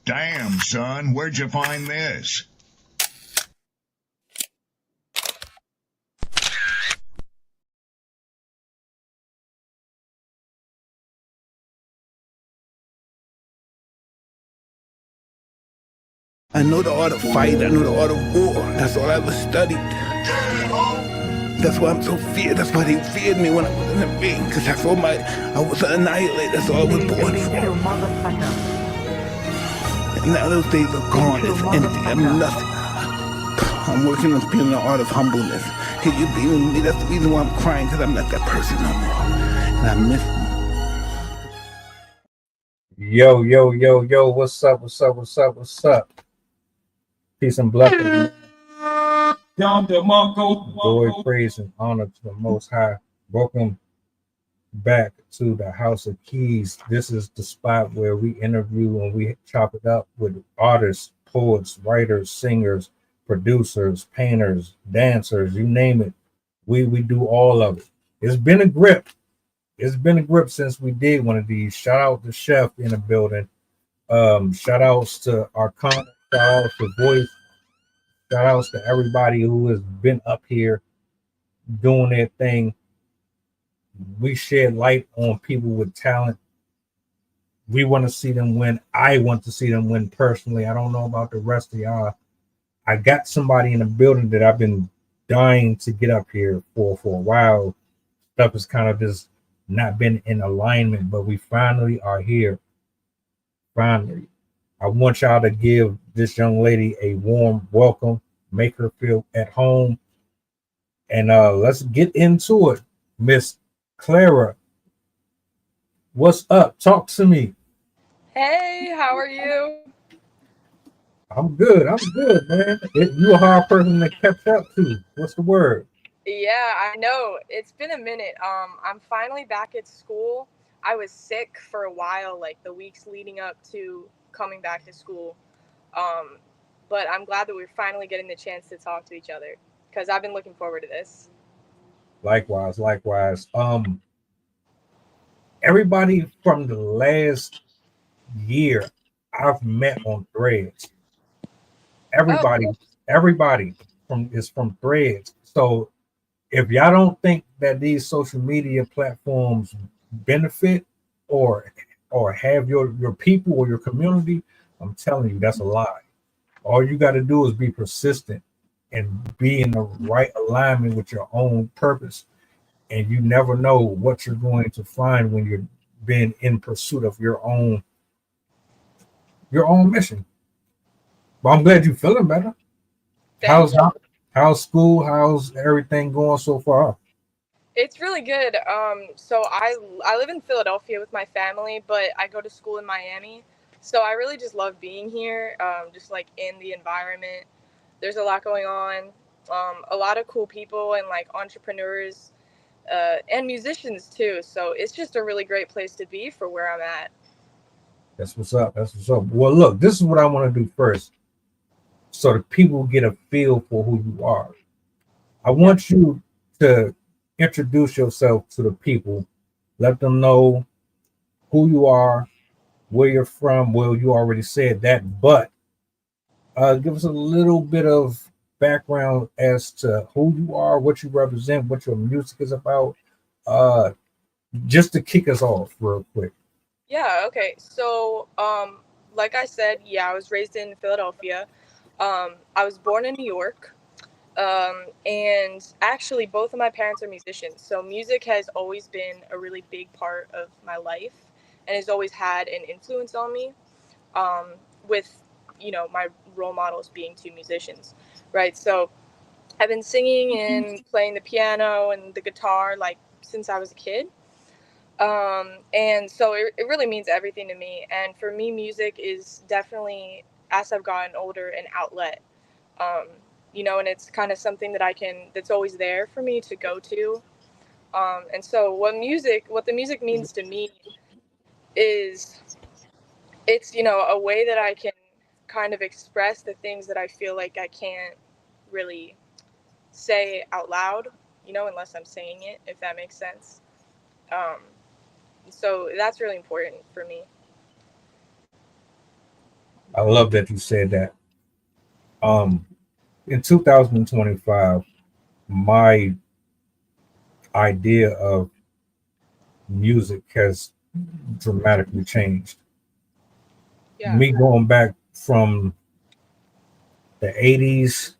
Damn, son, where'd you find this? I know the art of fight, I know the art of war. That's all I ever studied. That's why I'm so feared. That's why they feared me when I was in the ring. Because that's all I was an annihilator. That's all I was born for. And now those days are gone. It's empty. I'm nothing. I'm working on feeling the art of humbleness. Can you be with me? That's the reason why I'm crying. Because I'm not that person no more. And I miss them. Yo, what's up? Peace and blessings. Glory, praise, and honor to the Most High. Welcome back to the House of Keys. This is the spot where we interview and we chop it up with artists, poets, writers, singers, producers, painters, dancers, you name it. We do all of it. It's been a grip. It's been a grip since we did one of these. Shout out to Chef in the building. Shout outs to our comment, shout outs to Voice, shout outs to everybody who has been up here doing their thing. We shed light on people with talent. We want to see them win. I want to see them win personally. I don't know about the rest of y'all. I got somebody in the building that I've been dying to get up here for a while. Stuff has kind of just not been in alignment, but we finally are here. Finally. I want y'all to give this young lady a warm welcome, make her feel at home, and let's get into it. Miss Clara, what's up? Talk to me. Hey, how are you? I'm good, man. You a hard person to catch up to. What's the word? Yeah, I know. It's been a minute. I'm finally back at school. I was sick for a while, like the weeks leading up to coming back to school. Um, but I'm glad that we're finally getting the chance to talk to each other because I've been looking forward to this. Likewise. Everybody from the last year I've met on Threads. Oh, Everybody, everybody from Threads. So if y'all don't think that these social media platforms benefit or have your people or your community, I'm telling you that's a lie. All you got to do is be persistent and be in the right alignment with your own purpose, and you never know what you're going to find when you're being in pursuit of your own mission. But I'm glad you're feeling better. thank you. How's school? How's everything going so far? It's really good. So I live in Philadelphia with my family, but I go to school in Miami. So I really just love being here, just like in the environment. There's a lot going on, a lot of cool people and like entrepreneurs and musicians too. So it's just a really great place to be for where I'm at. That's what's up. Well, look, this is what I want to do first, so that people get a feel for who you are. I want you to introduce yourself to the people, let them know who you are, where you're from. Well, you already said that, but give us a little bit of background as to who you are, what you represent, what your music is about, uh, just to kick us off real quick. Yeah, okay. So, like I said, yeah, I was raised in Philadelphia. I was born in New York. And actually, both of my parents are musicians. So, music has always been a really big part of my life and has always had an influence on me, um, with, my role models being two musicians, right? So, I've been singing and playing the piano and the guitar like since I was a kid. And so it really means everything to me. And for me, music is definitely, as I've gotten older, an outlet. Um, and it's kind of something that's always there for me to go to. And so what the music means to me is it's, a way that I can kind of express the things that I feel like I can't really say out loud, unless I'm saying it, if that makes sense. So that's really important for me. I love that you said that. Um, in 2025, my idea of music has dramatically changed. Yeah. Me going back from the 80s,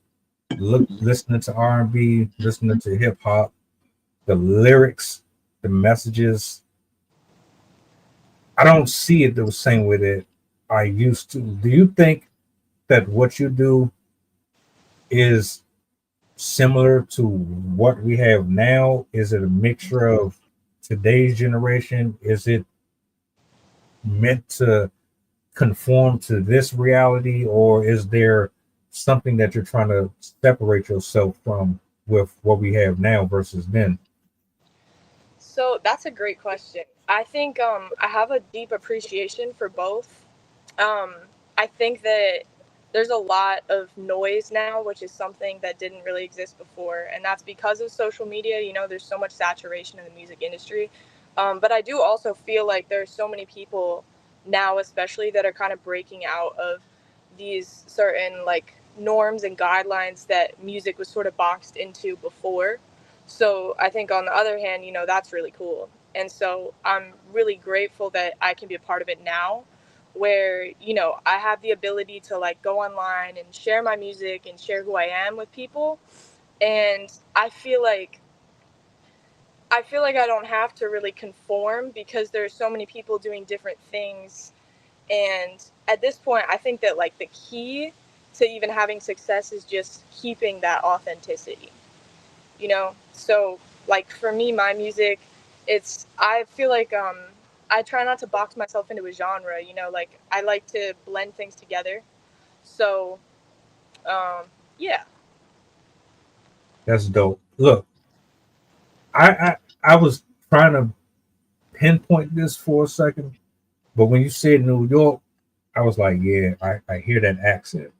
listening to R&B, listening to hip hop, the lyrics, the messages, I don't see it the same way that I used to. Do you think that what you do is similar to what we have now? Is it a mixture of today's generation? Is it meant to conform to this reality, or is there something that you're trying to separate yourself from with what we have now versus then? So that's a great question. I think I have a deep appreciation for both. Um, I think that there's a lot of noise now, which is something that didn't really exist before, and that's because of social media. You know, there's so much saturation in the music industry. But I do also feel like there's so many people now, especially that are kind of breaking out of these certain like norms and guidelines that music was sort of boxed into before. So I think on the other hand, you know, that's really cool. And so I'm really grateful that I can be a part of it now where, you know, I have the ability to like go online and share my music and share who I am with people. And I feel like I don't have to really conform because there's so many people doing different things. And at this point, I think that like the key to even having success is just keeping that authenticity, you know? So like for me, my music, I feel like I try not to box myself into a genre, you know, like I like to blend things together. So um yeah. That's dope. Look, I was trying to pinpoint this for a second, but when you said New York, I was like, yeah, I hear that accent.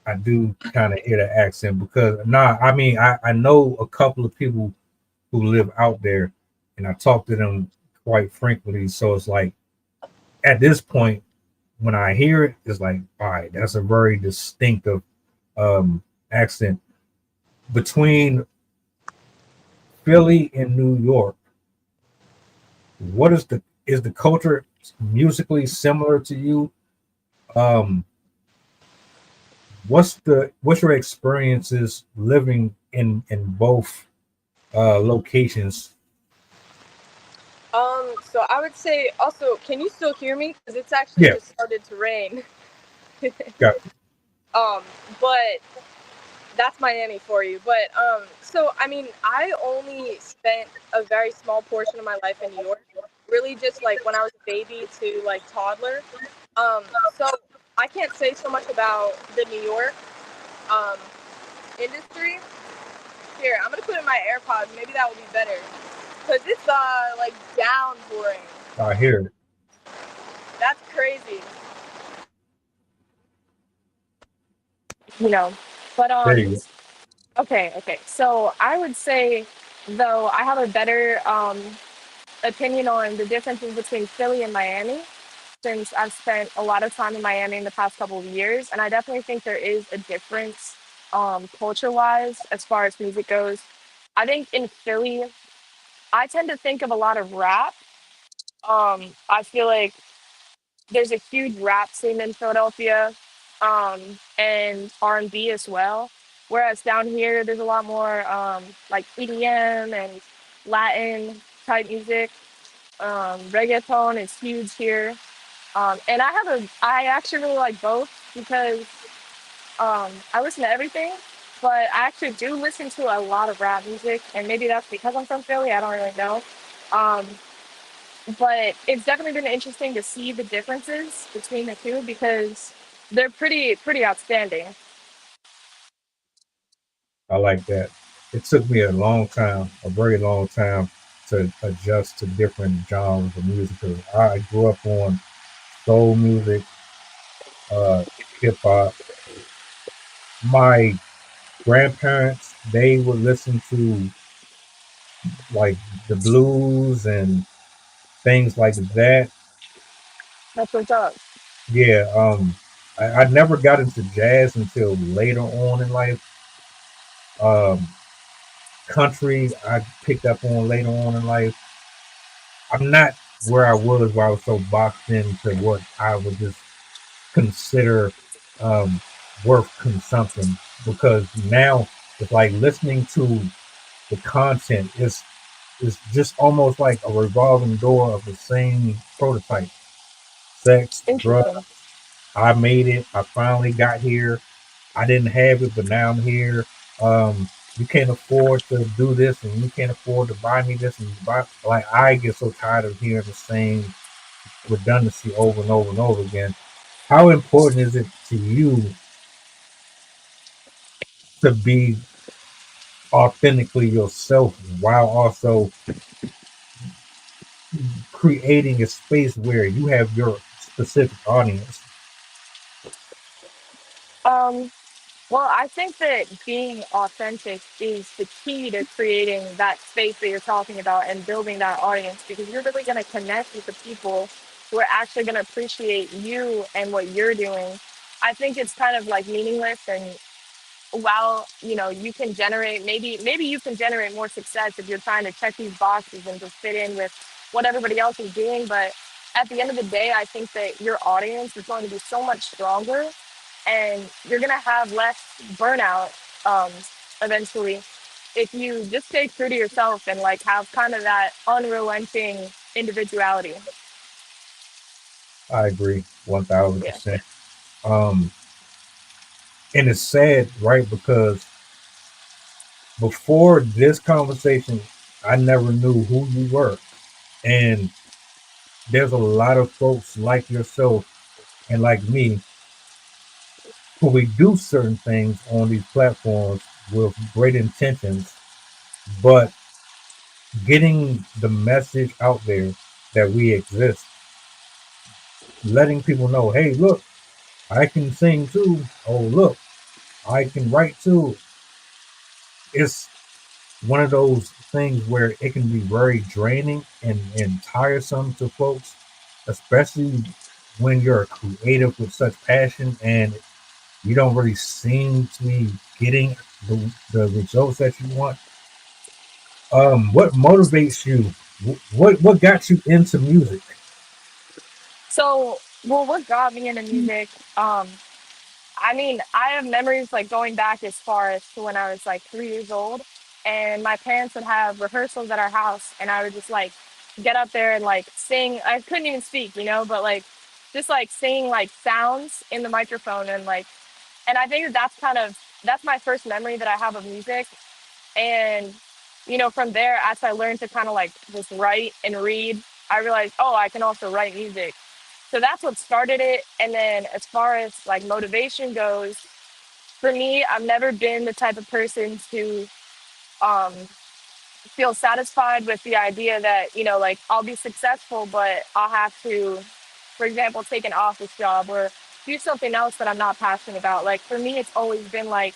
I do kind of hear that accent because I mean I know a couple of people who live out there and I talk to them quite frequently. So it's like at this point, when I hear it, it's like, all right, that's a very distinctive accent. Between Philly and New York, what is the culture musically similar to you? Um, what's your experiences living in both locations? So I would say also, can you still hear me? Because it's actually Yeah, just started to rain. got um, but that's Miami for you. But so I mean, I only spent a very small portion of my life in New York. Really, just like when I was a baby to like toddler. So I can't say so much about the New York um industry. Here, I'm gonna put in my AirPods. Maybe that would be better. Cause it's like downpouring. I hear it. That's crazy. You know. But There you go. okay. So I would say though I have a better opinion on the differences between Philly and Miami since I've spent a lot of time in Miami in the past couple of years, and I definitely think there is a difference culture wise as far as music goes. I think in Philly, I tend to think of a lot of rap. I feel like there's a huge rap scene in Philadelphia, and R&B as well. Whereas down here, there's a lot more like EDM and Latin type music. Reggaeton is huge here, and I actually really like both because I listen to everything, but I actually do listen to a lot of rap music, and maybe that's because I'm from Philly. I don't really know. Um, but it's definitely been interesting to see the differences between the two because they're pretty outstanding. I like that. It took me a long time, a very long time, to adjust to different genres of music. Because I grew up on soul music, hip hop. My grandparents, they would listen to like the blues and things like that. That's what's up. Yeah. I never got into jazz until later on in life. Um, Country I picked up on later on in life. I'm not where I was so boxed into what I would just consider um, worth consumption, because now it's like listening to the content is just almost like a revolving door of the same prototype: sex, drugs. Interesting. I made it. I finally got here. I didn't have it, but now I'm here. You can't afford to do this, and you can't afford to buy me this, and you buy, like, I get so tired of hearing the same redundancy over and over and over again. How important is it to you to be authentically yourself while also creating a space where you have your specific audience? Um, well, I think that being authentic is the key to creating that space that you're talking about and building that audience, because you're really going to connect with the people who are actually going to appreciate you and what you're doing. I think it's kind of like meaningless, and while you can generate, maybe you can generate more success if you're trying to check these boxes and just fit in with what everybody else is doing. But at the end of the day, I think that your audience is going to be so much stronger, and you're going to have less burnout eventually if you just stay true to yourself and like have kind of that unrelenting individuality. I agree Yeah. 1000%. Um, and it's sad, right? Because before this conversation, I never knew who you were. And there's a lot of folks like yourself and like me who we do certain things on these platforms with great intentions, but getting the message out there that we exist, letting people know, hey, look, I can sing too. Oh, look, I can write too. It's one of those things where it can be very draining and tiresome to folks, especially when you're creative with such passion and you don't really seem to be getting the results that you want. What motivates you? What got you into music? So, well, what got me into music? I mean, I have memories like going back as far as to when I was like 3 years old, and my parents would have rehearsals at our house, and I would just like get up there and like sing. I couldn't even speak, but like just like singing like sounds in the microphone, and like, and I think that that's my first memory that I have of music. And from there, as I learned to kind of like just write and read, I realized, oh, I can also write music. So that's what started it. And then as far as like motivation goes, for me, I've never been the type of person to um, feel satisfied with the idea that, like I'll be successful, but I'll have to, for example, take an office job or do something else that I'm not passionate about. Like for me, it's always been like,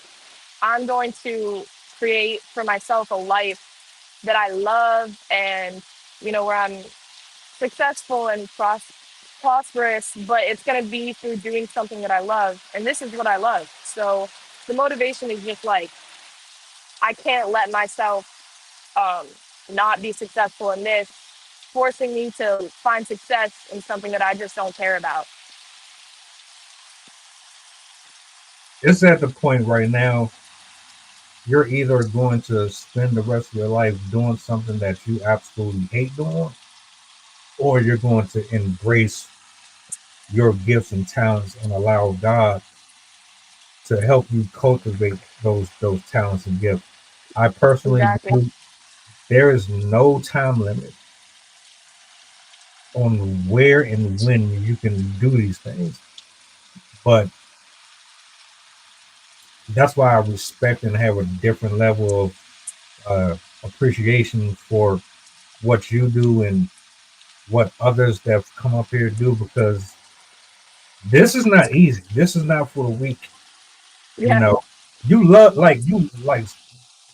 I'm going to create for myself a life that I love, and, where I'm successful and prosperous, but it's going to be through doing something that I love. And this is what I love. So the motivation is just like, I can't let myself um, not be successful in this, forcing me to find success in something that I just don't care about. It's at the point right now you're either going to spend the rest of your life doing something that you absolutely hate doing, or you're going to embrace your gifts and talents and allow God to help you cultivate those talents and gifts. I personally Exactly. believe there is no time limit on where and when you can do these things. But that's why I respect and have a different level of appreciation for what you do and what others that have come up here do, because this is not easy. This is not for the weak. You Yeah. know, you love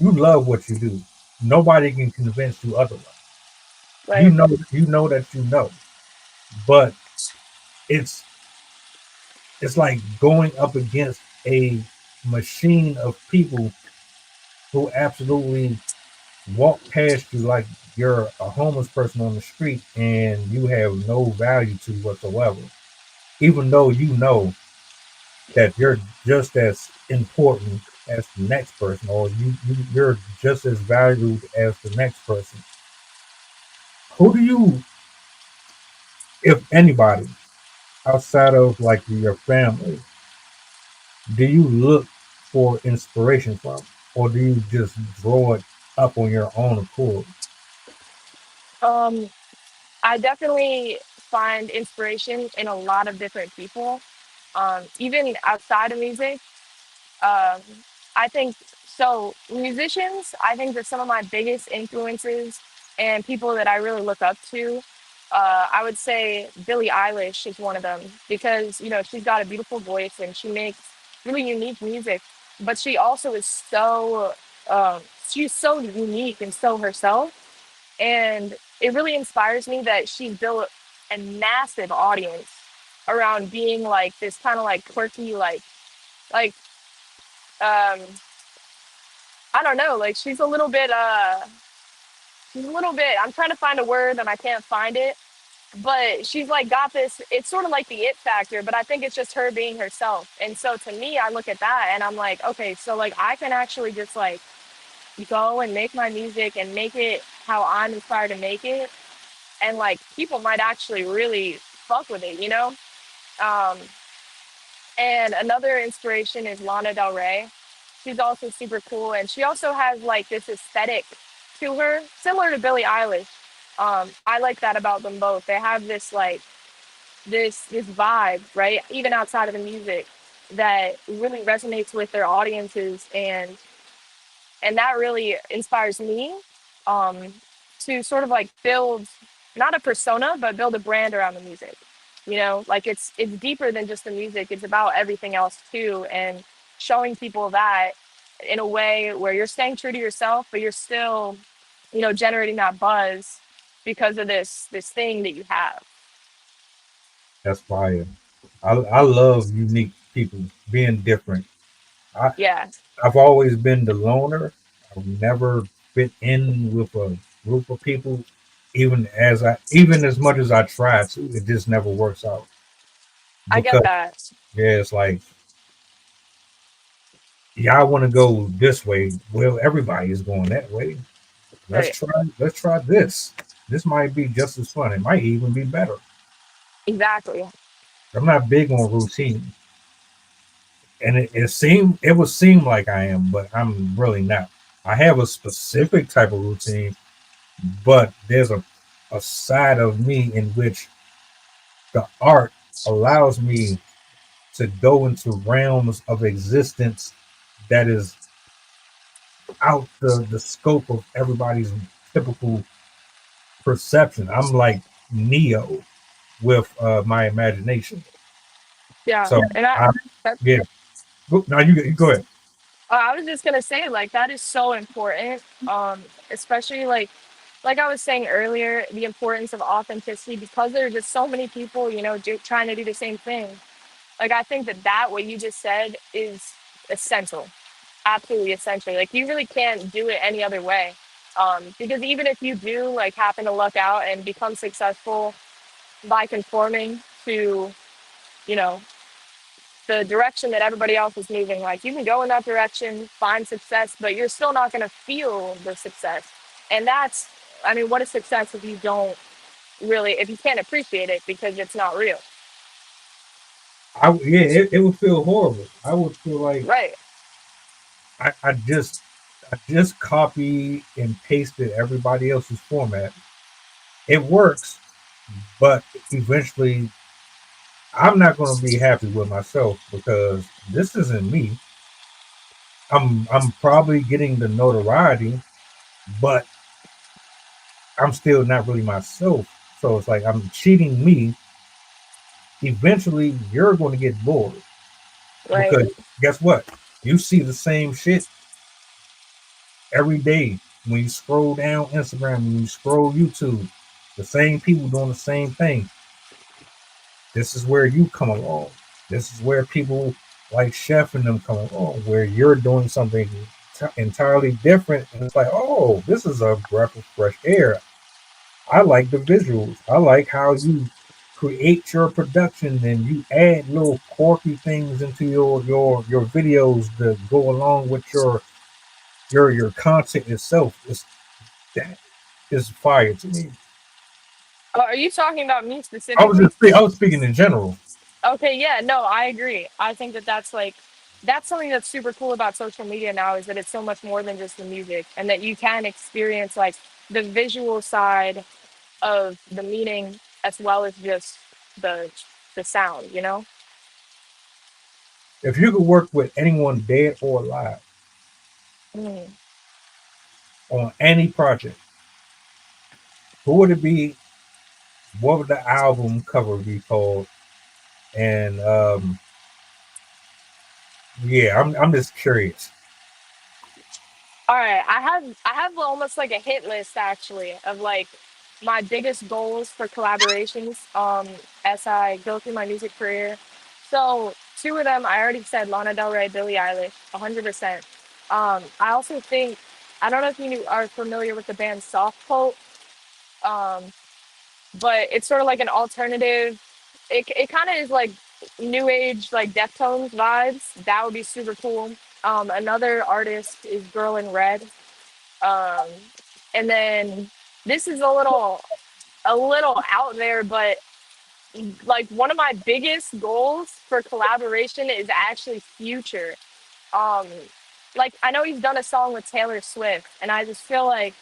you love what you do. Nobody can convince you otherwise. You Right. know you know that you know. But it's it's like going up against a machine of people who absolutely walk past you like you're a homeless person on the street and you have no value to whatsoever, even though you know that you're just as important as the next person, or you're just as valued as the next person. Who do you, if anybody, outside of like your family, do you look for inspiration from, or do you just draw it up on your own accord? Um, I definitely find inspiration in a lot of different people, even outside of music. Um, I think so. Musicians, I think that some of my biggest influences and people that I really look up to, I would say Billie Eilish is one of them because she's got a beautiful voice and she makes really unique music, but she also is she's so unique and so herself, and it really inspires me that she's built a massive audience around being like this kind of like quirky like um I don't know, like she's a little bit, I'm trying to find a word and I can't find it, but she's like got this, it's sort of like the it factor, but I think it's just her being herself. And so to me, I look at that and I'm like, okay, so like I can actually just like go and make my music and make it how I'm inspired to make it. And like people might actually really fuck with it, you know? Um, and another inspiration is Lana Del Rey. She's also super cool, and she also has like this aesthetic to her, similar to Billie Eilish. I like that about them both. They have this like this vibe, right? Even outside of the music, that really resonates with their audiences, and that really inspires me um, to sort of like build not a persona but build a brand around the music. Like it's deeper than just the music, it's about everything else too, and showing people that in a way where you're staying true to yourself but you're still generating that buzz because of this thing that you have. That's fire. I love unique people being different. I Yeah, I've always been the loner. I've never fit in with a group of people, even as much as I try to, it just never works out. I get Because that. yeah, it's like y'all want to go this way. Well, everybody is going that way. Let's Right. try. Let's try this. This might be just as fun. It might even be better. Exactly. I'm not big on routine, and it would seem like I am, but I'm really not. I have a specific type of routine, but there's a side of me in which the art allows me to go into realms of existence that is out the scope of everybody's typical perception. I'm like Neo with my imagination. Yeah, So and I that yeah. Now you go ahead. I was just gonna say, like, that is so important, especially like I was saying earlier, the importance of authenticity because there are just so many people, trying to do the same thing. Like, I think that what you just said is essential, absolutely essential. Like, you really can't do it any other way, because even if you do like happen to luck out and become successful by conforming to, you know, the direction that everybody else is moving. Like you can go in that direction, find success, but you're still not going to feel the success. And that's, I mean, what is success if you don't really, if you can't appreciate it because it's not real? It would feel horrible. I would feel like Right. I just copy and pasted everybody else's format. It works, but eventually I'm not going to be happy with myself because this isn't me. I'm probably getting the notoriety, but I'm still not really myself. So it's like I'm cheating me. Eventually, you're going to get bored Right. because guess what? You see the same shit every day when you scroll down Instagram, when you scroll YouTube, the same people doing the same thing. This is where you come along. This is where people like Chef and them come along, where you're doing something entirely different, and it's like, oh, this is a breath of fresh air. I like the visuals. I like how you create your production and you add little quirky things into your videos to go along with your content itself. It's that is fire to me. Oh, are you talking about me I was specifically? I was speaking in general. Okay, yeah, no, I agree. I think that that's like that's something that's super cool about social media now is that it's so much more than just the music and that you can experience like the visual side of the meaning as well as just the the sound, you know? If you could work with anyone dead or alive Mm. on any project, who would it be? What would the album cover be called? And yeah, I'm just curious. All right, I have almost like a hit list actually of like my biggest goals for collaborations as I go through my music career. So two of them I already said Lana Del Rey, Billie Eilish, 100%. I also think I don't know if are familiar with the band Soft Pulp, um, but it's sort of like an alternative. It kind of is like new age like Deftones vibes. That would be super cool. Another artist is Girl in Red, um, and then this is a little out there, but like one of my biggest goals for collaboration is actually Future. Um, like I know he's done a song with Taylor Swift, and I just feel like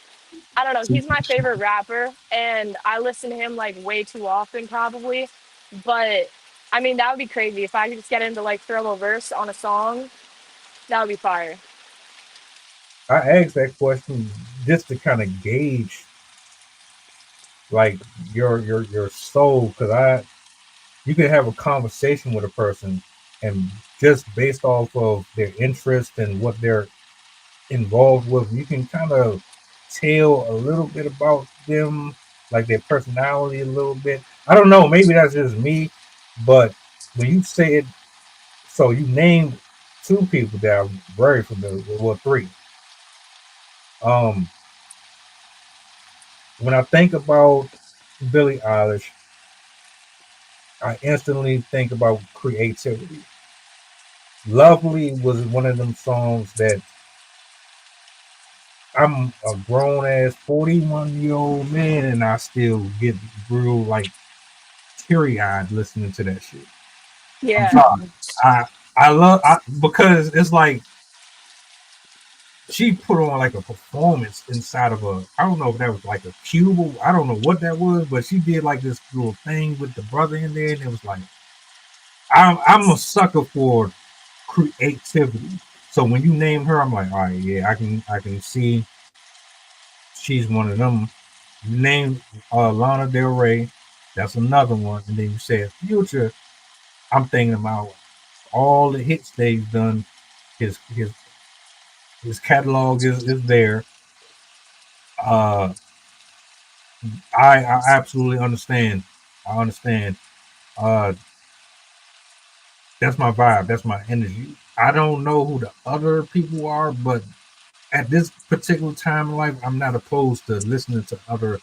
I don't know, he's my favorite rapper, and I listen to him like way too often probably. But I mean that would be crazy if I could just get him to like throw a verse on a song. That would be fire. I asked that question just to kind of gauge like your soul, because I you can have a conversation with a person and just based off of their interest and what they're involved with, you can kind of tell a little bit about them, like their personality a little bit. I don't know, maybe that's just me, but when you say it, so you named two people that I'm very familiar with, well, three. Um, when I think about Billie Eilish, I instantly think about creativity. Lovely was one of them songs that I'm a grown ass 41-year-old man and I still get real like teary eyed listening to that shit. I'm Yeah. sorry. I because it's like she put on like a performance inside of a, I don't know if that was like a cube or I don't know what that was, but she did like this little thing with the brother in there and it was like I'm a sucker for creativity. So when you name her, I'm like, all right, yeah, I can see she's one of them. You named Lana Del Rey, that's another one, and then you said Future. I'm thinking about all the hits they've done. His catalog is there. Uh, I absolutely understand. I understand. Uh, that's my vibe. That's my energy. I don't know who the other people are, but at this particular time in life, I'm not opposed to listening to other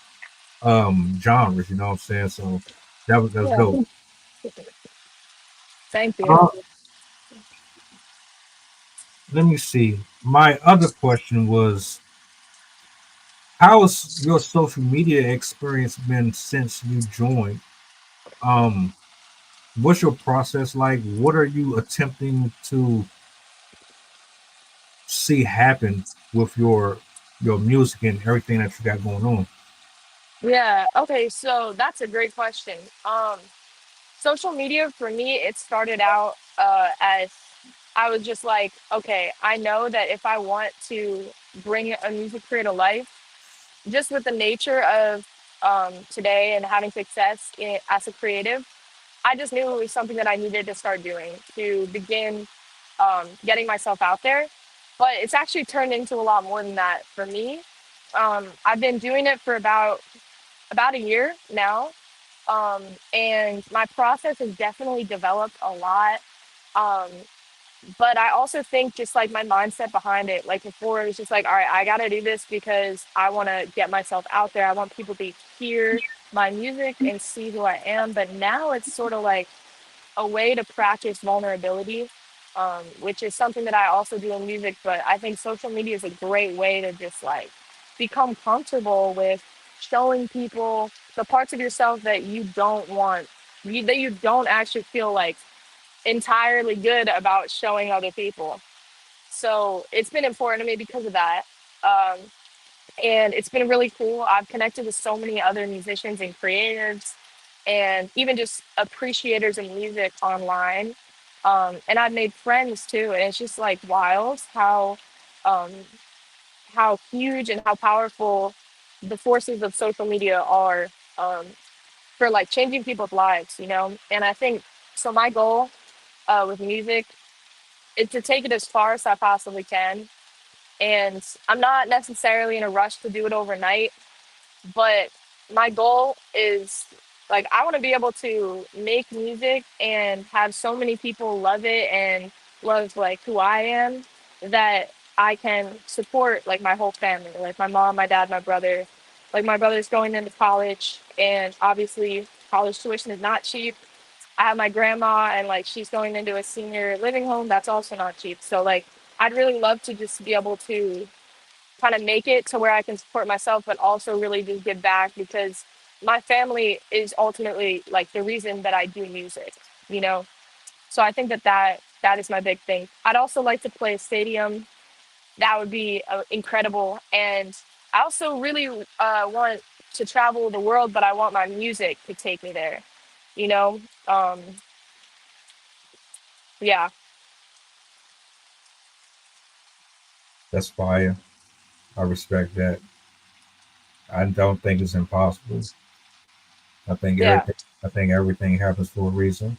genres. You know what I'm saying? So that's Yeah. dope. Thank you. Uh, let me see. My other question was, how has your social media experience been since you joined? Um, what's your process like? What are you attempting to see happen with your music and everything that you got going on? Yeah. Okay. So that's a great question. Social media for me, it started out as I was just like, okay, I know that if I want to bring a music career to life, just with the nature of today and having success as a creative, I just knew it was something that I needed to start doing to begin getting myself out there. But it's actually turned into a lot more than that for me. I've been doing it for about a year now. And my process has definitely developed a lot. Um, but I also think just like my mindset behind it, like before it was just like, all right, I got to do this because I want to get myself out there. I want people to hear my music and see who I am. But now it's sort of like a way to practice vulnerability, which is something that I also do in music. But I think social media is a great way to just like become comfortable with showing people the parts of yourself that you don't want, that you don't actually feel like entirely good about showing other people. So it's been important to me because of that. Um, and it's been really cool. I've connected with so many other musicians and creatives and even just appreciators of music online. And I've made friends too. And it's just like wild um, how huge and how powerful the forces of social media are, um, for like changing people's lives, you know? And I think so. My goal with music is to take it as far as I possibly can. And I'm not necessarily in a rush to do it overnight, but my goal is like I want to be able to make music and have so many people love it and love like who I am, that I can support like my whole family, like my mom, my dad, my brother. Like my brother's going into college, and obviously college tuition is not cheap. I have my grandma, and like she's going into a senior living home that's also not cheap. So like I'd really love to just be able to kind of make it to where I can support myself, but also really just give back, because my family is ultimately like the reason that I do music, you know? So I think that that is my big thing. I'd also like to play a stadium. That would be incredible. And I also really want to travel the world, but I want my music to take me there, you know? Um, yeah. That's fire. I respect that. I don't think it's impossible. I think Yeah. everything. I think everything happens for a reason.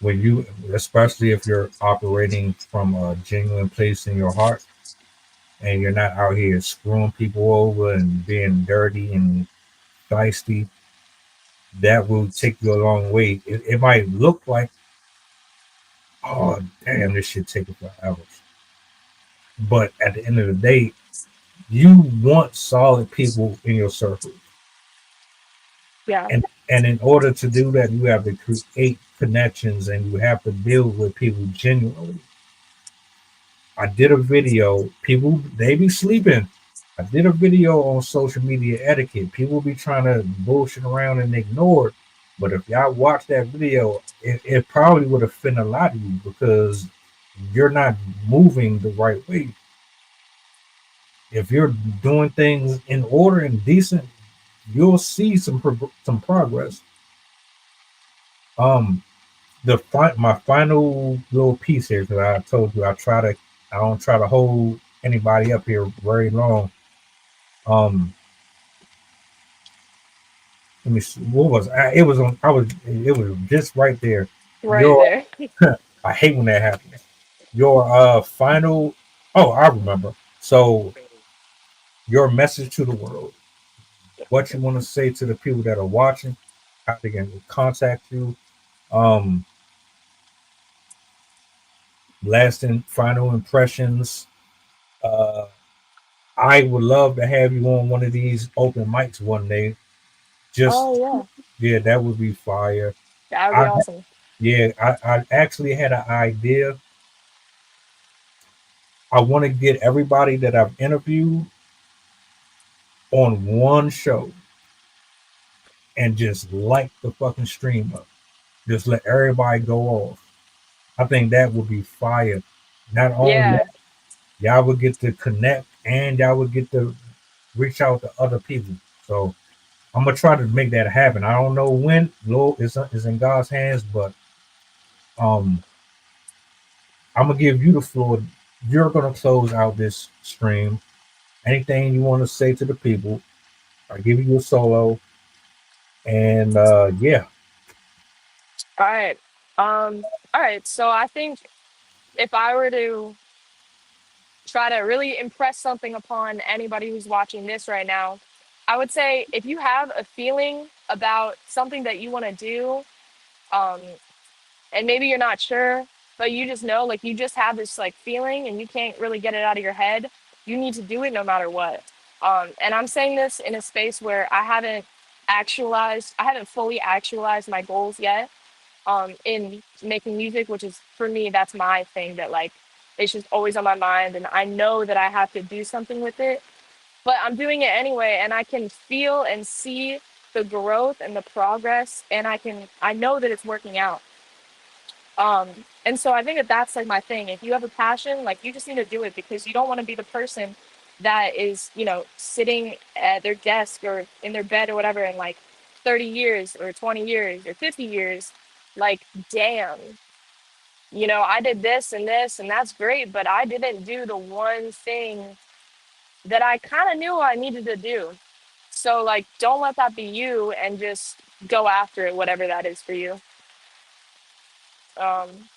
When you, especially if you're operating from a genuine place in your heart, and you're not out here screwing people over and being dirty and feisty, that will take you a long way. It might look like, oh damn, this shit taking forever, but at the end of the day, you want solid people in your circle. Yeah. And in order to do that, you have to create connections and you have to deal with people genuinely. I did a video, people they be sleeping. I did a video on social media etiquette. People be trying to bullshit around and ignore it. But if y'all watch that video, it probably would offend a lot of you because you're not moving the right way. If you're doing things in order and decent, you'll see some progress. Um, my final little piece here, because I told you I don't try to hold anybody up here very long. Um, let me see, what was it was on it was just right there. Right Your there. I hate when that happens. Your final, oh, I remember. So your message to the world, what you want to say to the people that are watching, how they can contact you. Um, lasting final impressions. Uh, I would love to have you on one of these open mics one day. Just Oh yeah. yeah, that would be fire. That would be I awesome. yeah, I actually had an idea. I want to get everybody that I've interviewed on one show and just light the fucking stream up. Just let everybody go off. I think that would be fire. Not only Yeah. that, y'all would get to connect and y'all would get to reach out to other people. So I'm gonna try to make that happen. I don't know when. Lord is in God's hands, but um, I'm gonna give you the floor. You're gonna close out this stream. Anything you want to say to the people, I give you a solo, and yeah, All right. All right. So I think if I were to try to really impress something upon anybody who's watching this right now, I would say if you have a feeling about something that you want to do, um, and maybe you're not sure, but you just know, like, you just have this like feeling and you can't really get it out of your head, you need to do it no matter what. And I'm saying this in a space where I haven't fully actualized my goals yet, in making music, which is for me, that's my thing that like it's just always on my mind, and I know that I have to do something with it, but I'm doing it anyway, and I can feel and see the growth and the progress, and I know that it's working out. um and so I think that that's like my thing. If you have a passion, like, you just need to do it, because you don't want to be the person that is, sitting at their desk or in their bed or whatever in like 30 years or 20 years or 50 years, like, damn, I did this and that's great, but I didn't do the one thing that I kind of knew I needed to do. So, like, don't let that be you, and just go after it, whatever that is for you.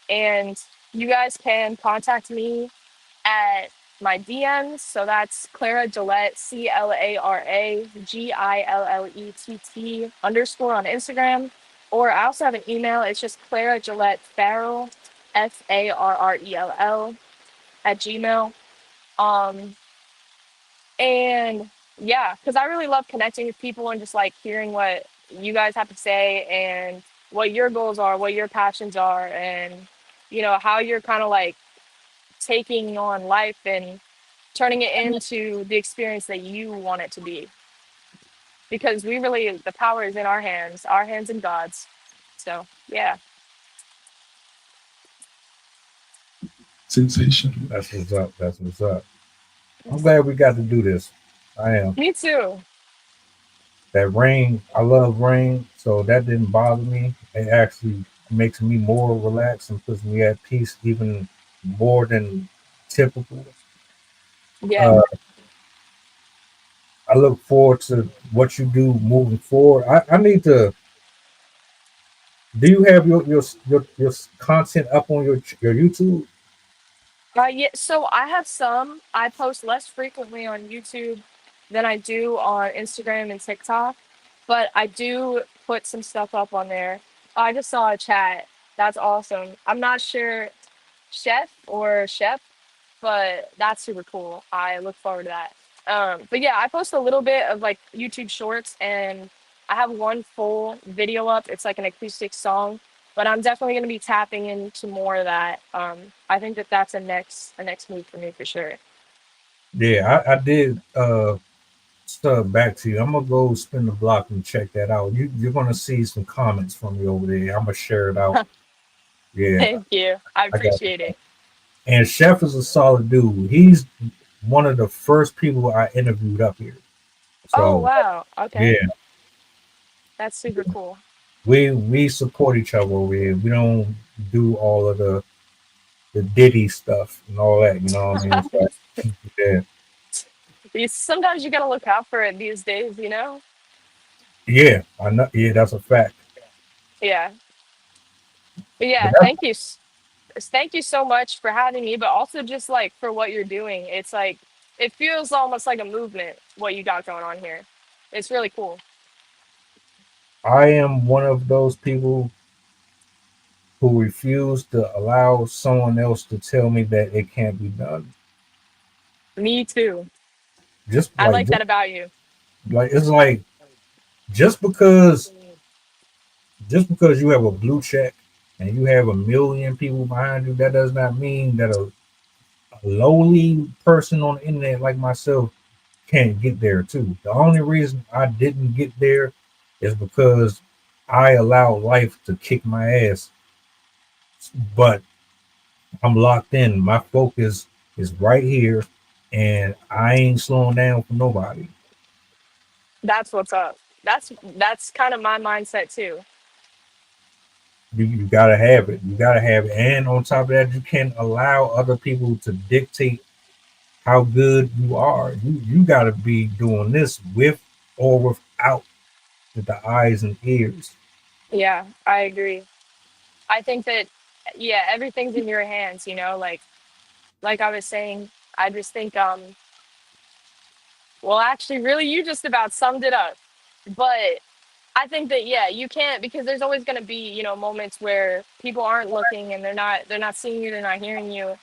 And you guys can contact me at my DMs. So that's Clara Gillette, CLARAGILLETT _ on Instagram. Or I also have an email. It's just Clara Gillette Farrell, FARRELL at Gmail. Um, and yeah, because I really love connecting with people and just like hearing what you guys have to say, and what your goals are, what your passions are, and how you're kind of like taking on life and turning it into the experience that you want it to be. Because the power is in our hands and God's. So yeah. Sensation. That's what's up. That's what's up. I'm glad we got to do this. I am. Me too. That rain, I love rain, so that didn't bother me. It actually makes me more relaxed and puts me at peace even more than typical. Yeah. Uh, I look forward to what you do moving forward. I need to. Do you have your content up on your YouTube? Yeah, so I have some. I post less frequently on YouTube than I do on Instagram and TikTok, but I do put some stuff up on there. I just saw a chat. That's awesome. I'm not sure, chef, but that's super cool. I look forward to that. But yeah, I post a little bit of like YouTube shorts, and I have one full video up. It's like an acoustic song, but I'm definitely going to be tapping into more of that. I think that that's a next move for me for sure. Yeah, I did sub back to you. I'm gonna go spin the block and check that out. You're gonna see some comments from me over there. I'm gonna share it out. Yeah, Thank you. I I got you. appreciate it. And Chef is a solid dude. He's one of the first people I interviewed up here. Oh So wow. Okay, yeah, that's super cool. we support each other over here. We don't do all of the Diddy stuff and all that. You know what I mean? So yeah, Sometimes you got to look out for it these days. yeah, I know. Yeah, that's a fact. Yeah. But But yeah, that's, thank you so much for having me, but also just like for what you're doing. It's like it feels almost like a movement what you got going on here. It's really cool. I am one of those people who refuse to allow someone else to tell me that it can't be done. Me too. Just I like like just that about you. like it's like just because just because you have a blue check and you have a million people behind you, that does not mean that a lowly person on the internet like myself can't get there too. The only reason I didn't get there is because I allowed life to kick my ass. But I'm locked in. My focus is right here, and I ain't slowing down for nobody. That's what's up. That's kind of my mindset too. You gotta have it. You gotta have it. And on top of that, you can't allow other people to dictate how good you are. You gotta be doing this with or without the eyes and ears. Yeah, I agree. I think that yeah, everything's in your hands. Like I was saying, I just think well, actually really you just about summed it up. But I think that yeah, you can't because there's always going to be moments where people aren't looking and they're not seeing you, they're not hearing you,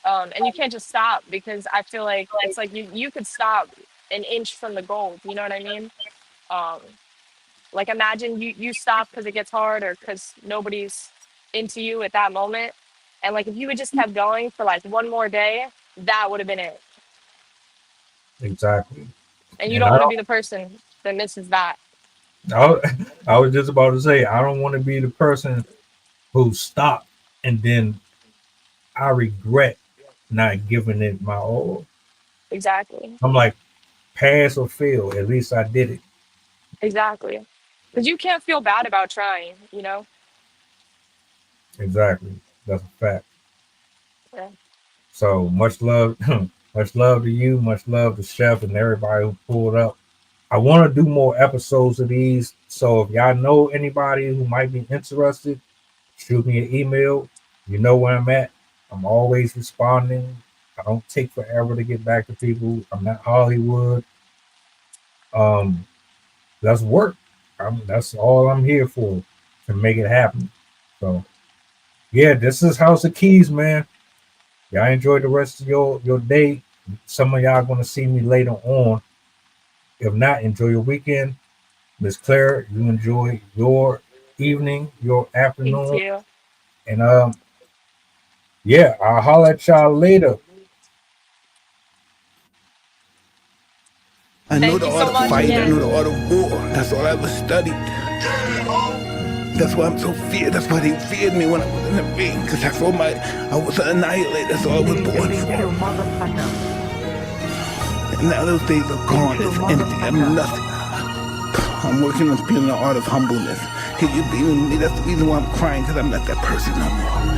and you can't just stop because I feel like it's like you could stop an inch from the gold. You know what I mean? Um, like imagine you stop because it gets hard or because nobody's into you at that moment, and like if you had just kept going for like one more day, that would have been it. Exactly. And you And don't want to be the person that misses that. I, I was just about to say, I don't want to be the person who stopped and then I regret not giving it my all. Exactly. I'm like, pass or fail. At least I did it. Exactly. Because you can't feel bad about trying. Exactly. That's a fact. Yeah. So much love, much love to you, much love to Chef and everybody who pulled up. I want to do more episodes of these. So if y'all know anybody who might be interested, shoot me an email. You know where I'm at. I'm always responding. I don't take forever to get back to people. I'm not Hollywood. Um, that's work. That's all I'm here for, to make it happen. So yeah, this is House of Keys, man. Y'all enjoy the rest of your day. Some of y'all gonna see me later on. If not, enjoy your weekend. Miss Claire, you enjoy your evening, your Thank afternoon, you. and yeah, I'll holler at y'all later. I know Thank the you art so of much fight. I know again. the art of war. That's all I ever studied. That's why I'm so feared. That's why they feared me when I was in the ring. Because that's all I was an annihilator. That's all I was born for. And now those days are gone. It's empty. I'm nothing. I'm working on feeling the art of humbleness. Can you be with me? That's the reason why I'm crying, because I'm not that person no more.